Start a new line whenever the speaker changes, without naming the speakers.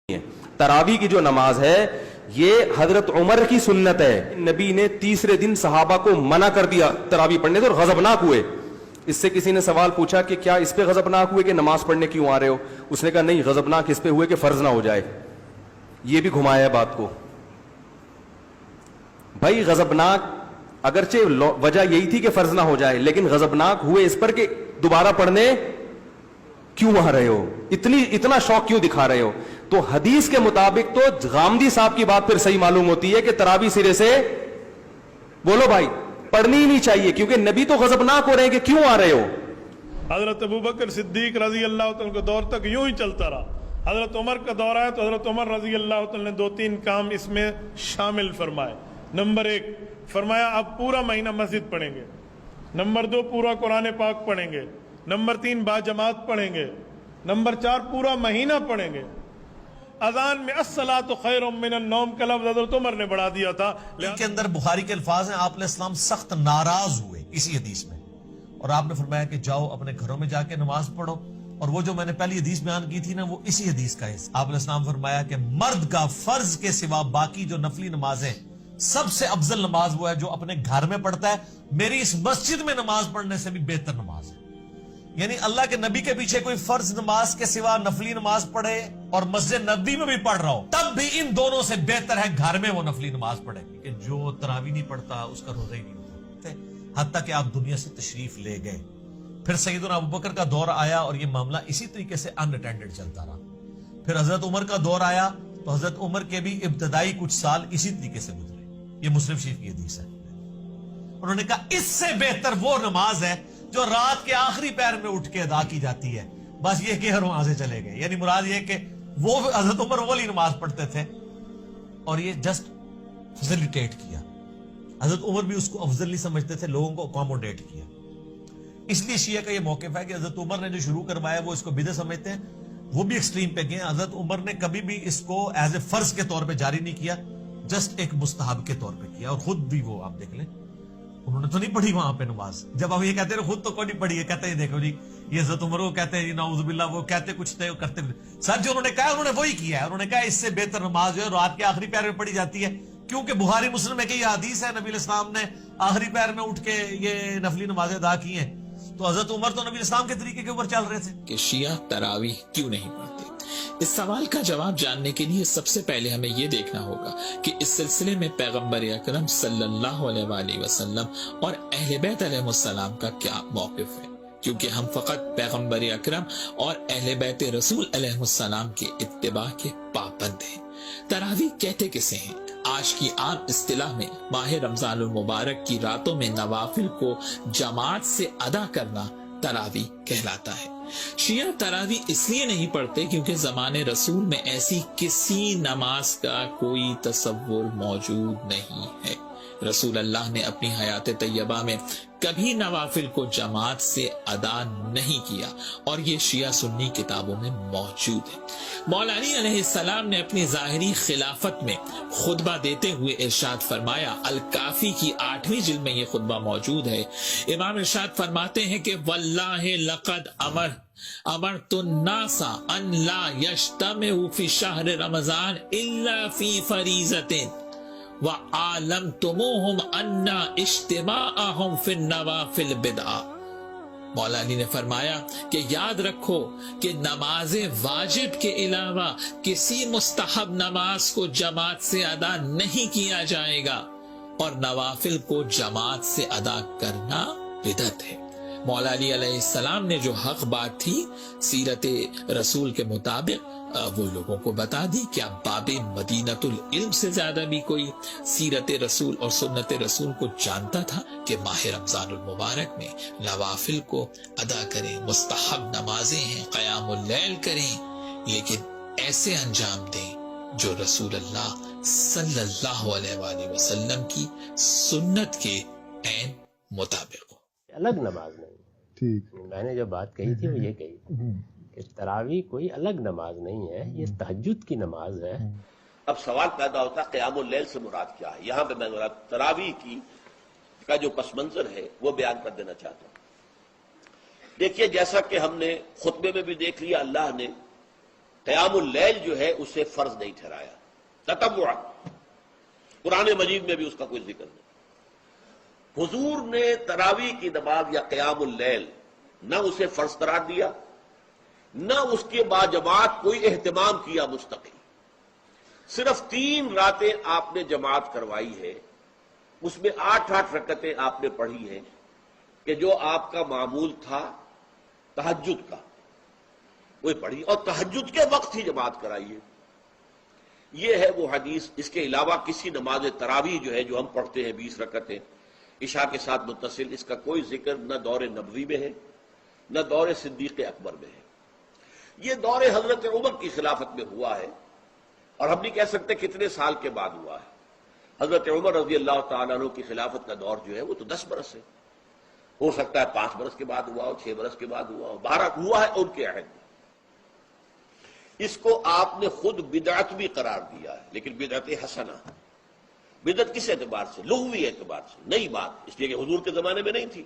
تراوی کی جو نماز ہے یہ حضرت عمر کی سنت ہے. نبی نے تیسرے دن صحابہ کو منع کر دیا تراوی پڑھنے سے اور غضبناک ہوئے. اس سے کسی نے سوال پوچھا کہ کیا اس پہ غضبناک ہوئے کہ نماز پڑھنے کیوں آ رہے ہو؟ اس نے کہا نہیں، غضبناک اس پہ ہوئے کہ فرض نہ ہو جائے. یہ بھی گھمایا ہے بات کو. بھائی غضبناک اگرچہ وجہ یہی تھی کہ فرض نہ ہو جائے، لیکن غضبناک ہوئے اس پر کہ دوبارہ پڑھنے کیوں آ رہے ہو، اتنا شوق کیوں دکھا رہے ہو. تو حدیث کے مطابق تو غامدی صاحب کی بات پھر صحیح معلوم ہوتی ہے کہ تراوی سرے سے بولو بھائی پڑھنی ہی نہیں چاہیے، کیونکہ نبی تو غضبناک ہو رہے ہیں کہ کیوں آ رہے ہو.
حضرت ابوبکر صدیق رضی اللہ تعالیٰ کے دور تک یوں ہی چلتا رہا. حضرت عمر کا دور آیا تو حضرت عمر رضی اللہ تعالیٰ نے 2-3 کام اس میں شامل فرمائے. نمبر 1 فرمایا اب پورا مہینہ مسجد پڑھیں گے. نمبر 2 پورا قرآن پاک پڑھیں گے. نمبر 3 باجماعت پڑھیں گے. نمبر 4 پورا مہینہ پڑھیں گے. اذان میں الصلاۃ خیر من النوم کا لفظ حضرت عمر نے بڑھا دیا تھا.
کے اندر بخاری کے الفاظ ہیں، آپ علیہ السلام سخت ناراض ہوئے اسی حدیث میں، اور آپ نے فرمایا کہ جاؤ اپنے گھروں میں جا کے نماز پڑھو. اور وہ جو میں نے پہلی حدیث بیان کی تھی نا، وہ اسی حدیث کا ہے. آپ علیہ السلام فرمایا کہ مرد کا فرض کے سوا باقی جو نفلی نمازیں سب سے افضل نماز وہ ہے جو اپنے گھر میں پڑھتا ہے. میری اس مسجد میں نماز پڑھنے سے بھی بہتر نماز ہے. یعنی اللہ کے نبی کے پیچھے کوئی فرض نماز کے سوا نفلی نماز پڑھے اور مسجد نبوی میں بھی پڑھ رہا ہو، تب بھی ان دونوں سے بہتر ہے گھر میں وہ نفلی نماز پڑھے. کہ جو تراوی نہیں پڑھتا اس کا روزہ ہی نہیں ہوتا. حتیٰ کہ آپ دنیا سے تشریف لے گئے. پھر سیدنا ابوبکر کا دور آیا اور یہ معاملہ اسی طریقے سے ان اٹینڈڈ چلتا رہا. پھر حضرت عمر کا دور آیا تو حضرت عمر کے بھی ابتدائی کچھ سال اسی طریقے سے گزرے. یہ مسلم شریف کی حدیث ہے. انہوں نے کہا اس سے بہتر وہ نماز ہے جو رات کے آخری پہر میں اٹھ کے ادا کی جاتی ہے. بس یہ کہ وہاں سے چلے گئے. یعنی مراد یہ کہ وہ حضرت عمر والی نماز پڑھتے تھے اور یہ جسٹ فیسیلیٹیٹ کیا. حضرت عمر بھی اس کو افضل نہیں سمجھتے تھے، لوگوں کو اکوموڈیٹ کیا. اس لیے شیعہ کا یہ موقف ہے کہ حضرت عمر نے جو شروع کروایا وہ اس کو بدعت سمجھتے ہیں. وہ بھی ایکسٹریم پہ گئے. حضرت عمر نے کبھی بھی اس کو ایز اے فرض کے طور پہ جاری نہیں کیا، جسٹ ایک مستحب کے طور پہ کیا. اور خود بھی وہ آپ دیکھ لیں انہوں نے تو نہیں پڑھی وہاں پہ نماز. جب آپ یہ کہتے ہیں خود تو کوئی نہیں پڑھی ہے، کہتے ہیں دیکھو جی یہ حضرت عمر کو کہتے ہیں نعوذ باللہ، وہ کہتے کچھ تھے کرتے سر جو انہوں نے کہا انہوں نے وہی کیا ہے. انہوں نے کہا اس سے بہتر نماز جو ہے رات کے آخری پہر میں پڑھی جاتی ہے، کیونکہ بخاری مسلم میں کہ یہ حدیث ہے نبی الاسلام نے آخری پہر میں اٹھ کے یہ نفلی نمازیں ادا کی ہیں. تو حضرت عمر تو نبی الاسلام کے طریقے کے اوپر چل رہے تھے.
کہ شیعہ تراویح کیوں نہیں پڑھتے؟ اس سوال کا جواب جاننے کے لیے سب سے پہلے ہمیں یہ دیکھنا ہوگا کہ اس سلسلے میں پیغمبر اکرم صلی اللہ علیہ وآلہ وسلم اور اہل بیت علیہ السلام کا کیا موقف ہے، کیونکہ ہم فقط پیغمبر اکرم اور اہل بیت رسول علیہ السلام کے اتباع کے پابند ہیں. تراویح کہتے کسے ہیں؟ آج کی عام اصطلاح میں ماہ رمضان المبارک کی راتوں میں نوافل کو جماعت سے ادا کرنا تراویح کہلاتا ہے. شیعہ تراویح اس لیے نہیں پڑھتے کیونکہ زمانے رسول میں ایسی کسی نماز کا کوئی تصور موجود نہیں ہے. رسول اللہ نے اپنی حیات طیبہ میں کبھی نوافل کو جماعت سے ادا نہیں کیا، اور یہ شیعہ سنی کتابوں میں موجود ہے. مولا علی علیہ السلام نے اپنی ظاہری خلافت میں خطبہ دیتے ہوئے ارشاد فرمایا، الکافی کی 8ویں جلد میں یہ خطبہ موجود ہے. امام ارشاد فرماتے ہیں کہ واللہ لقد امرت الناس ان لا یجتمعوا فی شہر رمضان الا فی فریضۃ وَعَالَمْتُمُوهُمْ أَنَّ اجْتِمَاعَهُمْ فِي النَّوَافِلِ بِدْعَةٌ. مولا علی نے فرمایا کہ یاد رکھو کہ نماز واجب کے علاوہ کسی مستحب نماز کو جماعت سے ادا نہیں کیا جائے گا، اور نوافل کو جماعت سے ادا کرنا بدعت ہے. مولا علی علیہ السلام نے جو حق بات تھی سیرت رسول کے مطابق وہ لوگوں کو بتا دی. کیا باب مدینۃ العلم سے زیادہ بھی کوئی سیرت رسول اور سنت رسول کو جانتا تھا کہ ماہ رمضان المبارک میں نوافل کو ادا کریں، مستحب نمازیں ہیں، قیام اللیل کریں، لیکن ایسے انجام دیں جو رسول اللہ صلی اللہ علیہ وآلہ وسلم کی سنت کے عین مطابق ہو.
الگ نماز نہیں. ٹھیک، میں نے جو بات کہی تھی وہ یہ کہی تھی کہ تراویح کوئی الگ نماز نہیں ہے، یہ تہجد کی نماز ہے.
اب سوال پیدا ہوتا ہے قیام اللیل سے مراد کیا ہے؟ یہاں پہ میں تراویح کا جو پس منظر ہے وہ بیان کر دینا چاہتا ہوں. دیکھیے جیسا کہ ہم نے خطبے میں بھی دیکھ لیا، اللہ نے قیام اللیل جو ہے اسے فرض نہیں ٹھہرایا تطوعا، قرآن مجید میں بھی اس کا کوئی ذکر نہیں۔ حضور نے تراویح کی نماز یا قیام اللیل نہ اسے فرض قرار دیا، نہ اس کے بعد جماعت کوئی اہتمام کیا مستقل، صرف 3 راتیں آپ نے جماعت کروائی ہے، اس میں 8 رکعتیں آپ نے پڑھی ہیں کہ جو آپ کا معمول تھا تہجد کا وہ پڑھی، اور تہجد کے وقت ہی جماعت کرائی ہے۔ یہ ہے وہ حدیث، اس کے علاوہ کسی نماز تراویح جو ہے جو ہم پڑھتے ہیں 20 رکعتیں عشاء کے ساتھ متصل، اس کا کوئی ذکر نہ دور نبوی میں ہے نہ دور صدیق اکبر میں ہے۔ یہ دور حضرت عمر کی خلافت میں ہوا ہے، اور ہم نہیں کہہ سکتے کتنے سال کے بعد ہوا ہے۔ حضرت عمر رضی اللہ تعالیٰ عنہ کی خلافت کا دور جو ہے وہ تو 10 برس ہے، ہو سکتا ہے 5 برس کے بعد ہوا ہو، 6 برس کے بعد ہوا ہو، 12 ہوا ہے ان کے عہد میں۔ اس کو آپ نے خود بدعت بھی قرار دیا ہے، لیکن بدعت حسنہ۔ بدعت کس اعتبار سے؟ لغوی اعتبار سے، نئی بات، اس لیے کہ حضور کے زمانے میں نہیں تھی۔